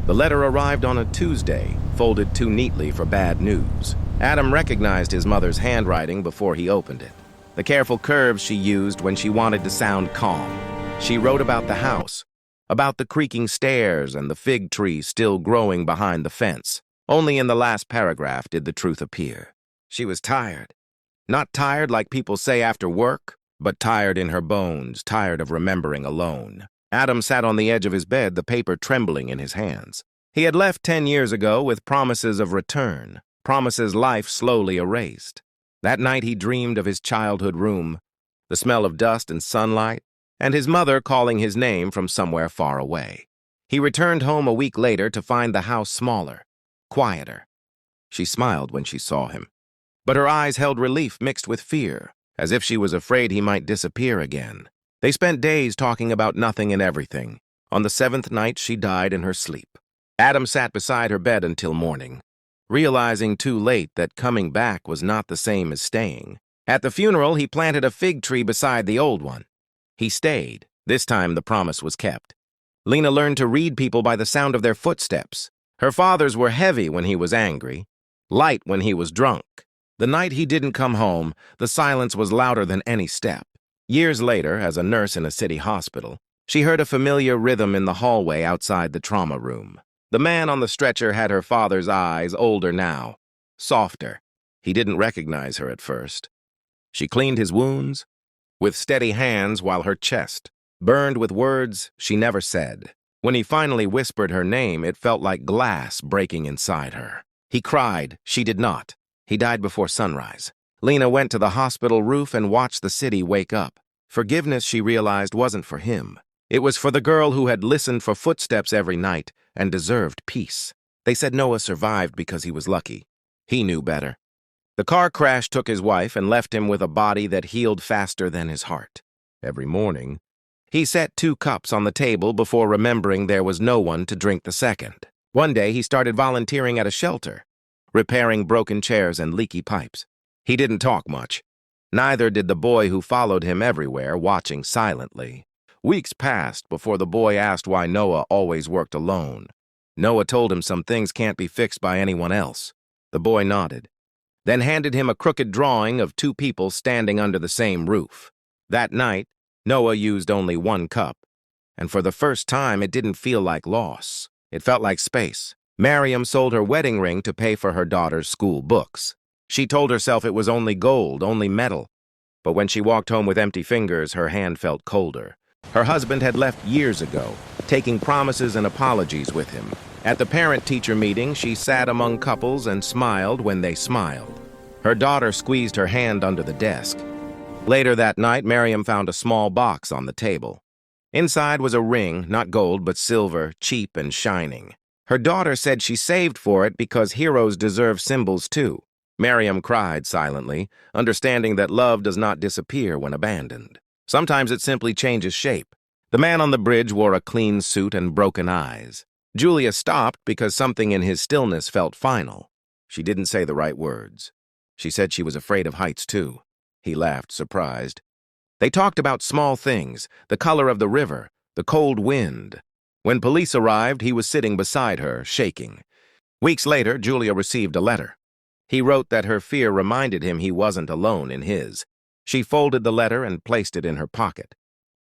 The letter arrived on a Tuesday, folded too neatly for bad news. Adam recognized his mother's handwriting before he opened it. The careful curves she used when she wanted to sound calm. She wrote about the house, about the creaking stairs and the fig tree still growing behind the fence. Only in the last paragraph did the truth appear. She was tired. Not tired like people say after work, but tired in her bones, tired of remembering alone. Adam sat on the edge of his bed, the paper trembling in his hands. He had left 10 years ago with promises of return, promises life slowly erased. That night he dreamed of his childhood room, the smell of dust and sunlight, and his mother calling his name from somewhere far away. He returned home a week later to find the house smaller, quieter. She smiled when she saw him, but her eyes held relief mixed with fear, as if she was afraid he might disappear again. They spent days talking about nothing and everything. On the 7th night, she died in her sleep. Adam sat beside her bed until morning, realizing too late that coming back was not the same as staying. At the funeral, he planted a fig tree beside the old one. He stayed. This time, the promise was kept. Lena learned to read people by the sound of their footsteps. Her father's were heavy when he was angry, light when he was drunk. The night he didn't come home, the silence was louder than any step. Years later, as a nurse in a city hospital, she heard a familiar rhythm in the hallway outside the trauma room. The man on the stretcher had her father's eyes, older now, softer. He didn't recognize her at first. She cleaned his wounds with steady hands while her chest burned with words she never said. When he finally whispered her name, it felt like glass breaking inside her. He cried. She did not. He died before sunrise. Lena went to the hospital roof and watched the city wake up. Forgiveness, she realized, wasn't for him. It was for the girl who had listened for footsteps every night and deserved peace. They said Noah survived because he was lucky. He knew better. The car crash took his wife and left him with a body that healed faster than his heart. Every morning, he set 2 cups on the table before remembering there was no one to drink the second. One day, he started volunteering at a shelter, repairing broken chairs and leaky pipes. He didn't talk much. Neither did the boy who followed him everywhere, watching silently. Weeks passed before the boy asked why Noah always worked alone. Noah told him some things can't be fixed by anyone else. The boy nodded, then handed him a crooked drawing of 2 people standing under the same roof. That night, Noah used only 1 cup, and for the first time it didn't feel like loss. It felt like space. Miriam sold her wedding ring to pay for her daughter's school books. She told herself it was only gold, only metal. But when she walked home with empty fingers, her hand felt colder. Her husband had left years ago, taking promises and apologies with him. At the parent-teacher meeting, she sat among couples and smiled when they smiled. Her daughter squeezed her hand under the desk. Later that night, Miriam found a small box on the table. Inside was a ring, not gold, but silver, cheap and shining. Her daughter said she saved for it because heroes deserve symbols too. Miriam cried silently, understanding that love does not disappear when abandoned. Sometimes it simply changes shape. The man on the bridge wore a clean suit and broken eyes. Julia stopped because something in his stillness felt final. She didn't say the right words. She said she was afraid of heights too. He laughed, surprised. They talked about small things, the color of the river, the cold wind. When police arrived, he was sitting beside her, shaking. Weeks later, Julia received a letter. He wrote that her fear reminded him he wasn't alone in his. She folded the letter and placed it in her pocket,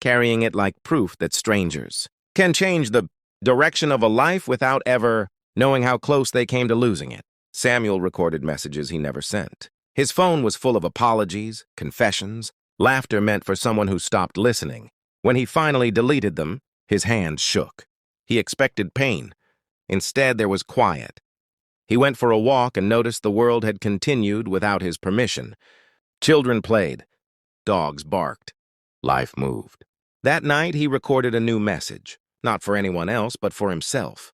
carrying it like proof that strangers can change the direction of a life without ever knowing how close they came to losing it. Samuel recorded messages he never sent. His phone was full of apologies, confessions, laughter meant for someone who stopped listening. When he finally deleted them, his hands shook. He expected pain. Instead, there was quiet. He went for a walk and noticed the world had continued without his permission. Children played. Dogs barked. Life moved. That night, he recorded a new message, not for anyone else, but for himself.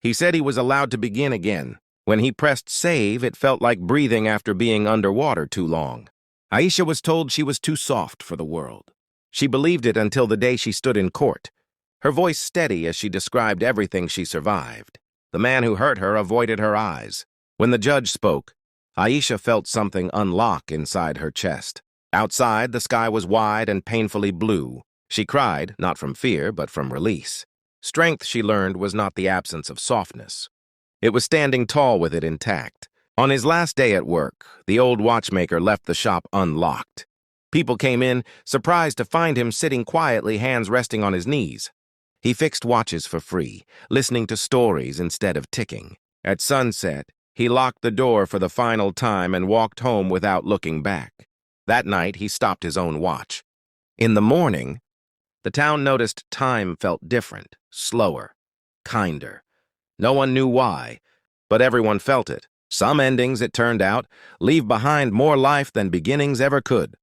He said he was allowed to begin again. When he pressed save, it felt like breathing after being underwater too long. Aisha was told she was too soft for the world. She believed it until the day she stood in court, her voice steady as she described everything she survived. The man who hurt her avoided her eyes. When the judge spoke, Aisha felt something unlock inside her chest. Outside, the sky was wide and painfully blue. She cried, not from fear, but from release. Strength, she learned, was not the absence of softness. It was standing tall with it intact. On his last day at work, the old watchmaker left the shop unlocked. People came in, surprised to find him sitting quietly, hands resting on his knees. He fixed watches for free, listening to stories instead of ticking. At sunset, he locked the door for the final time and walked home without looking back. That night, he stopped his own watch. In the morning, the town noticed time felt different, slower, kinder. No one knew why, but everyone felt it. Some endings, it turned out, leave behind more life than beginnings ever could.